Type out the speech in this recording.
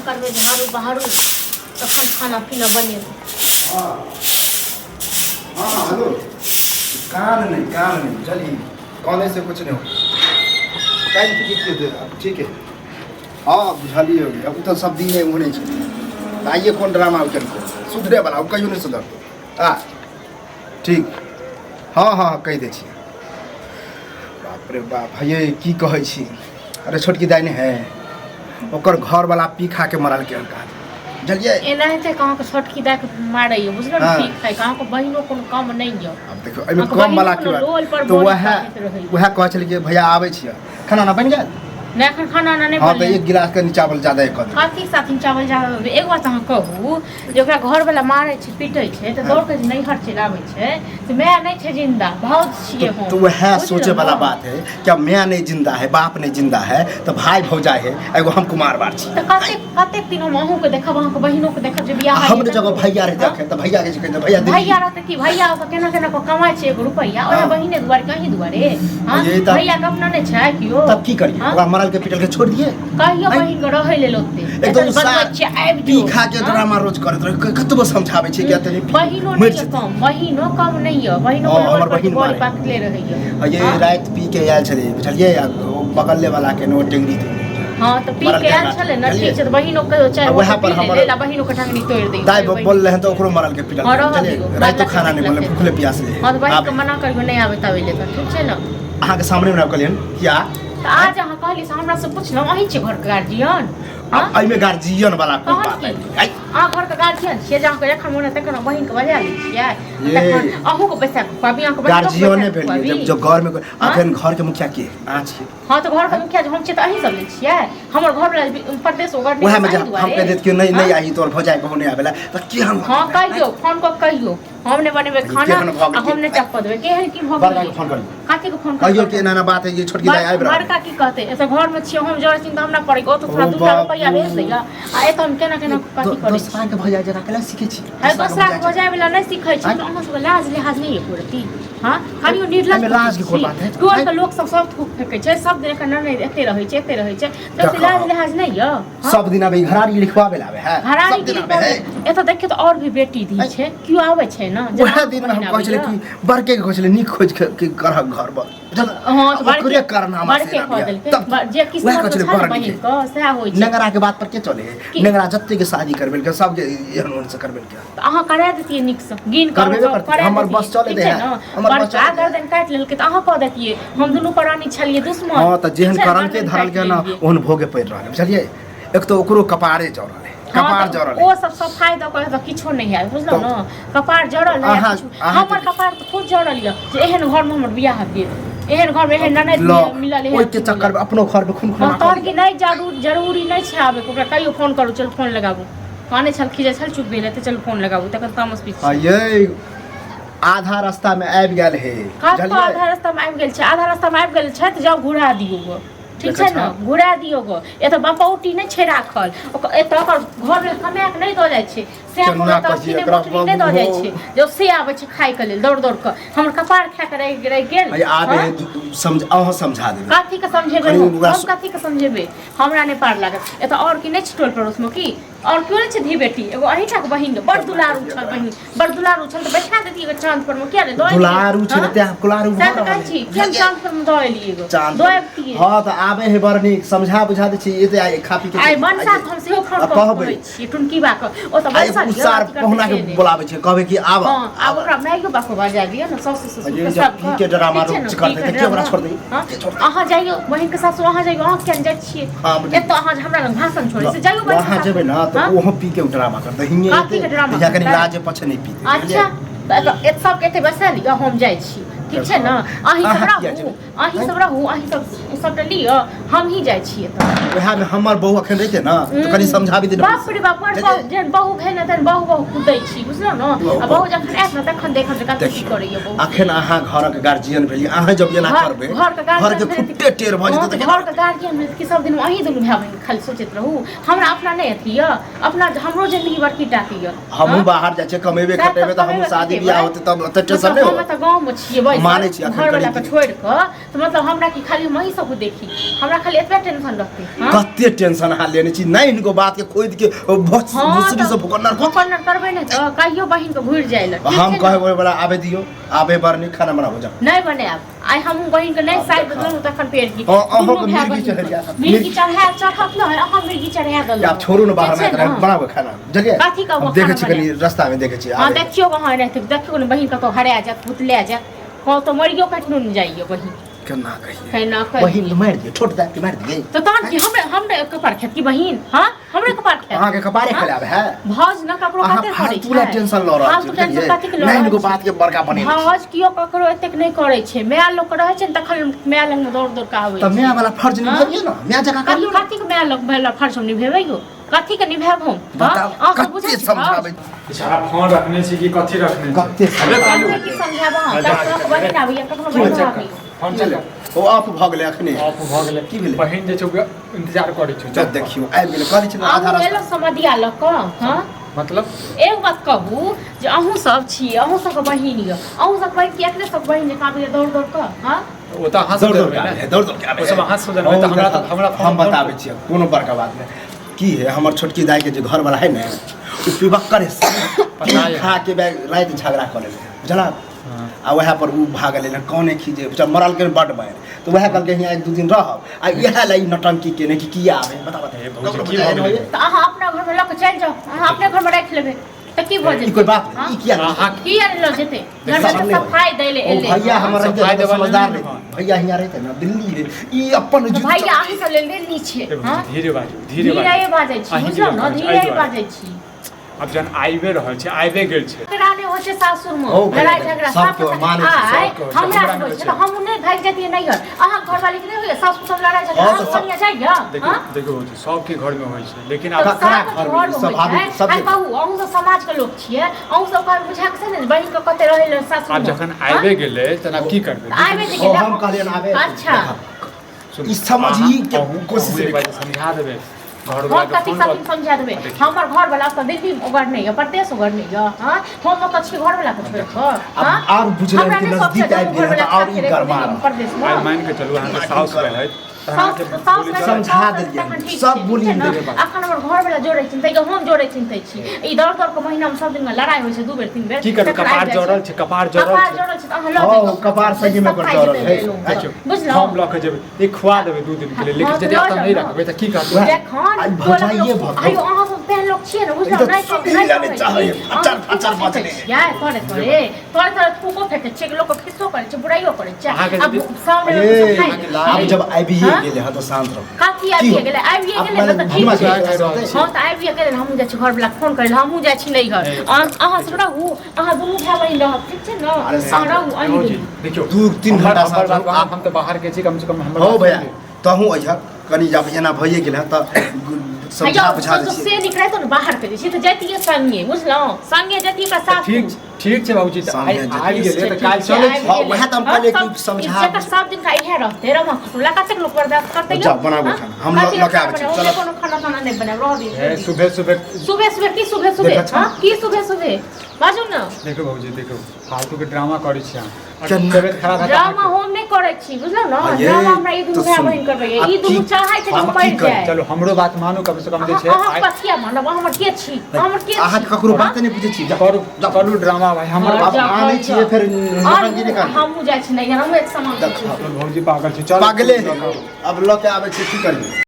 करबे झाड़ू बहारू तखन खाना पीना बनेबे। हाँ हाँ हेलो, कान नहीं चलिए, कहने से कुछ नहीं हो। टाइम ठीक है। हाँ बुझलिए होगी, अब तो सब दिन में होने चाहिए। आइए कौन ड्रामा उठल को सुधरे वाला कहियो नहीं सुधर। हाँ ठीक, हाँ कह दे छी। बाप रे बाप ये की कहै छी। अरे छोटकी दाई ने है ओकर घर वाला पी खा के मरल के का जलिए एनाहिते कहाँ के छोटकी दाई के मारै यो बुझल न। पी खाय कहाँ के बहिनो कोनो काम नहीं यो। अब देखो एमे कम वाला की बात तो वह कह छल कि भैया आबै छियै खाना ना बन गेल नहीं एखन खाना नहीं हाँ तो एक गिलास के चावल ज्यादा कर दे। कथी साथी चावल ज्यादा एक बात अहाँ कहू जे ओकरा घर वाला मारै छै पीटै छै तऽ दौड़ के नैहर चलि आबै छै तऽ माय नहीं छै जिंदा भाउज छियै हम। तो वह सोचे वाला बात है क्या मैं नहीं जिंदा है बाप नहीं जिंदा है तो भाई भौजाई है एगो हम कुमार बार छी। तऽ कतेक दिन हम अहूँ के देखब अहाँ के बहिनो के देखब जे बियाह हम जगह भैया रह देखे तो भैया के कहते भैया रहते कि भैया केना केना को कमाय छै एगो रुपैया ओहे बहिने दुआरे कहीं दुआरे हां भैया के अपना नहीं छै कियो तब की करिए ओकरा मरल के पिटल के छोड़ दिए कहियो बहिन के रहै ले लोते एकदम बच्चे आबि पी खा के ड्रामा रोज करत रहे कतबो समझाबै छै कि तनी बहिनो नहीं है बहिनो हमर बहिन बड़ी पकले रहै ये रात पी के आयल छले बुझलिए बगल वाला के नो टेंगरी हां तो पी के आयल छले न ठीक छै बहिनो के चाहे वहां पर हमर बहिनो के टंगनी तोड़ दे दाई बोल रहे हैं तो ओकरो मरल के पिटल चलिए रात तो खाना नहीं बोले भूखले प्यास ले हां तो बहिन के मना करबे नहीं आवे तवे ले ठीक छै न अहाँ के सामने में कहलियन क्या आज अहाँ कहली से हमरा से पूछलौ अहीं छै घर के गार्जियन आई में गार्जियन वाला कोन बात है आ घर के गार्जियन छियै जहाँ के एखन मोने तखन बहिन के बजा लै छियै तखन अहूँ के बैसा के कहबी अहाँ के गार्जियने भेलिए जब घर में अखन घर के मुखिया के आ छी। हां तो घर के मुखिया हम छियै त अहीं सब लै छियै हमर घर वाला प्रदेश ओगर नहीं वह में हम कह देत कि नहीं आई तोर भौजाई बहु नहीं आवेला त की हम हां कहियो फोन को कहियो हमने बनेबे खाना आ हमने टप दबे केहन की भग बड़का के फोन करियो काठी के फोन कहियो कि एना बात है ये छोटकी दाई आबि रहा बड़का की कहते ऐसे घर में छियै हम जरे चिंता हमरा पड़े ओ तो थोड़ा 2 रुपया भेज दैया आ एत हम केना केना कथि करै दोसरा के भौजाई जरा केला सीखे छी है दोसरा के भौजाई वाला नहीं सीखै छी अहाँ सब लाज लिहाज नहीं है करती हां खालियो निर्लज लाज की कोन बात है टोल के लोग सब थूक फेंकै छै सब दिन के नहीं एते रहै छै तो लाज लिहाज नहीं है सब दिन अबे घरारी लिखवाबे लावे है घरारी लिखवाबे एत देखियो तो और भी बेटी दी छै क्यों आवे छै ना वह दिन हम कहै छले कि बड़के के कहै छले नी खोज के करह घर पर हां तो बड़के कारनामा से तब जे किस्मत छै बहिन को से होय छै नगरा के बात पर के चले नगरा जत्ते के शादी करबेल के सब के एहन उन से करबेल के त अहाँ करा देतिए निक से गिन कर हमर बस चले दे हमर बस गर्दन काट लेल के त अहाँ क देतिए हम दुनु प्राणी छलिए दुश्मन हां त जेहन करन के धरल के ना ओहन भोगे पड़ रहल बुझलिए एक तो ओकरो कपारे जरल है कपार जरल ओ सब सफाई द के त किछो नहीं है बुझलो न कपार जरल है हमर कपार त खूब जरल है जे एहन घर में हमर बियाह भेल एहन घर में एहन ननद मिलल है ओइ के चक्कर में अपनो घर में खून खून तोर की नहीं जरूरी नहीं छै आबे ओकरा कहियो फोन करू चल फोन लगाबू काने छल खिजे छल चुप भेले त चल फोन लगाबू तखन तामस पीछ ये आधा रास्ता में आबि गेल है आधा रास्ता में आबि गेल छै आधा रास्ता में आबि गेल छै त जाओ घुरा दियो ठीक छै न घुरा दियो गो ए त बपौटी नहीं छै राखल ए त ओकर घर में कमाय के नहीं द जाय छै से हमरा त किने मोटरी नहीं द जाय छै जो से आबै छै खाय के लेल दौड़ के हमर कपार खा के रह गेल आबे समझ अहो समझा देबे कथि के समझेबे हम कथि के समझेबे हमरा नहीं पार लागत ए त और की नहीं टोल पड़ोस में की और क्यों नहीं धी बेटी एगो अहिठा के बहिन बड़ दुलार उछल बहिन बड़ दुलार उछल त बैठा देती एगो ट्रांसफर में क्या रे दुलार उछल ते कुलार उछल कहै छी केन ट्रांसफर में दएली एगो दएबती हां त आबे है बड़ नीक समझा बुझा दे छी एते आइ खा पी के आइ मनसा हम सेहो फोन कहबै छी टुनकी बा के ओ त बनसा सार पहुना के बुलाबै छै कहबै कि आब हां आब ओकरा मैगो बाको बजा दियो न सौस ससुर सब के ड्रामा रोज कर दे के ओकरा छोड़ दे अहाँ जाइयो बहिन के सासु अहाँ जाइयो अहाँ केन जाय छियै एत अहाँ हमरा लग भाषण छोड़े से जाइयो वहां जेबे न त ओहो पी के ड्रामा कर दे हिंगे या कनी लाज पछ नहीं पी अच्छा त सब केते बसा लियो हम जाय छी ठीक छै न अहीं सब रहू अहीं सब लियो हम ही जाय छियै त वहा में हमर बहू अखन रहते न त कनी समझाबी दे बाप रे बाप जेन बहू भेल न तन बहू कुदै छी बुझलो न आ बहू जखन आत न तखन देखन से कथि करैय बहू अखन अहाँ घर के गार्जियन भेली अहाँ जब एना करबे घर के खुट्टे टेर भ जेते त घर के गार्जियन भेल कि सब दिन अहीं दुनु भाई बहिन खाली सोचैत रहू हमरा अपना नहीं अथि य अपना हमरो जिंदगी बड़की टाकी य हमहु बाहर जाय छै कमेबे खटेबे त हम शादी बियाह होते तब त टेंशन नहीं हम त गांव में छियै मानै छी अखन घर वाला करी पे छोड़ के तो मतलब हमरा की खाली मही सब देखी हमरा खाली एतबे टेंशन रहते हां कते टेंशन हाल लेने छी नहीं इनको बात के खोद के भोसड़ी से भुकन्नर करबे नहीं तो कहियो बहिन के घुर जाइले हम कहे वाला आबे दियो आबे बार नहीं खाना बनाबो जा नहीं बने अब आई हम बहिन के नहीं साइड बदलू तखन पेड़ की अहो के मिर्गी चढ़िया मिर्गी चढ़त न है अहाँ मिर्गी चढ़ा दल आप छोड़ू न बाहर में बनाबो खाना जगह काठी का देखे छी कनी रास्ता में देखे छी हां देखियो कहां रहते देखियो न बहिन का तो हरा जा पुतले जा को तो मरियो कटनो न जाइयो बहिन केना कहिए केना कहिए बहिन मार दिए छोट दा के मार दिए तो तहन की हमरे कपार खेत की बहिन हां हमरे कपार खेत अहाँ के कपारे खराब है भौज न ककरो खातिर करे छै पूरा टेंशन ल रहल छी टेंशन कथि के ल नहीं इनको बात के बड़का बने भौज कियो ककरो एतेक नहीं करे छै माय लोग रहे छै तखन माय लंग दौड़ दौड़ के आवे त माय वाला फर्ज निभाइए न माय जगह करियो कथि के माय लोग वाला फर्ज हम निभाइयो कथि के निभाब हम बताओ कथि समझाबे बेचारा फोन रखने छी कि कथि रखने कते की समझाब हम तक बहिन आबी कखनो बहिन आबी फोन चले ओ आप भ गेले अखने आप भ गेले की भेलै बहिन जे छै इंतजार करै छै जब देखियो आबि गेले कहै छै आधा अहूँ रास्ता एलो समधिया ल क हां मतलब एक बात कहू जे अहूँ सब छी अहूँ सबके बहिन य अहूँ सब बहिन के एकले सब बहिन जकाँ आबि दौड़ दौड़ के हां ओ त हाथ दौड़ दौड़ के आबे दौड़ दौड़ के आबे ओ सब हाथ से जनबै त हमरा हम बताबै छी कोनो बड़का बात नहीं की है हमर छोटकी दाई के जो घर वाला है ना उ पिबक्कर है खा के बैग रात झगड़ा कर ले बुझला आ वह पर उ भागल ले कौने खीजे जब मरल के बड मार तो वह कल के यहाँ एक दो दिन रहब आ यह लाई नटंकी के ने कि किया आवे बता तो अहाँ अपना घर में ल के चल जाओ अहाँ अपने घर में राख लेबे त की भ जेतै कोई बात नहीं किया किया ल जेतै घर में सफाई दै ले एले भैया हमारा समझदार भैया यहाँ रहते ना दिल्ली रे ई अपन भैया अहीं सब ले नीचे हां धीरे बाजू छी बुझलो न धीरे बाजै छी अब जन आइबे रहल छै आइबे गेल छै कराने हो छै सासुर में लड़ाई झगड़ा सब माने छै हमरा से होय छै त हम नहीं भाग जतिए नहीं घर अहाँ घर वाली के नहीं होय सासुर सब लड़ाई झगड़ा हम बनिया जाइए देखो सबके घर में होय छै लेकिन अब घर में स्वाभाविक सब कहू अहूँ सब समाज के लोग छियै अहूँ सब का बुझा के छै ने बहिन के कते रहै सासुर अब जखन आइबे गेलै त अब की करबै आइबे गेलै हम कहलियन आबे अच्छा ई समझी के कोशिश समझा देबै घर हम कथी कथी समझा देबै हमर घर वाला त दिल्ली ओगर नहीं है प्रदेश ओगर नहीं है हां हम त छी घर वाला के छोड़ के हां अब बुझले कि नजदीक आबि गेल त और ई गरमा प्रदेश में मान के चलू अहाँ के साउस रहै समझा देलिए सब बोलिए अखन हमर घर वाला जोड़ै छिन तै हम जोड़ै छिन तै छी ई दौड़ दौड़ के महीना में सब दिन में लड़ाई होय छै दू बेर तीन बेर की कर कपार जोड़ल छै कपार जोड़ल छै अहाँ लऽ ओ कपार सही में कर जोड़ल है बुझलौ हम लऽ के जेबै एक खुआ देबै 2 दिन के लिए लेकिन यदि आप नहीं रखबै त की करबै देखन भजाइए भग आयो अहाँ सब तेहन लोग छियै ने बुझलौ नहीं चाहिए फचर बचले यार तोरे फूको फेंके छै लोग के खिस्सो करे छै बुराइयो करे छै अब सामने अब जब आबी गेले ह तो शांत रहो काफी आबी गेले त ठीक छै हां त आबी गेले हम जाइ छी घर वाला फोन करे हमहु जाइ छी नहीं घर अहाँ सब रहू अहाँ दुनू भाई बहिन रहब ठीक छै न अहाँ रहू अहीं देखियो 2-3 घंटा साथ हम त बाहर के छी कम से कम हम हो भैया तहू अइहा कनी जब एना भइए गेल त समझा बुझा दे से निकले तो बाहर के छी त जतिए संगे बुझलौ संगे जति का साथ ठीक छै बाबूजी त आइ गेले त काल चलै छै हां वह त हम कहले कि समझा इज्जत सब दिन का इहे रहते रमा खसुला कते लोग बर्दाश्त करते जा बनाबो खाना हम लोग के आबै छी चलो कोनो खाना नहीं बना रह दे सुबह की सुबह हां की सुबह बाजू न देखो बाबूजी देखो फालतू के ड्रामा करै छी तबियत खराब है ड्रामा हम नहीं करे छी बुझलो न ड्रामा हमरा ई दुनु भाई बहिन करबै ई दुनु चाहै छै कि पड़ जाए चलो हमरो बात मानो कम से कम जे छै अहाँ पतिया मानब हमर के छी हमर के अहाँ ककरो बात नहीं बुझै छी करू ड्रामा भाई हमर अब आनै छी फिर नौटंकी निकाल हमहु जाइ छी नहीं हम एक समान बाबूजी पागल छै चल पागले अब ल के आबै छी की करबी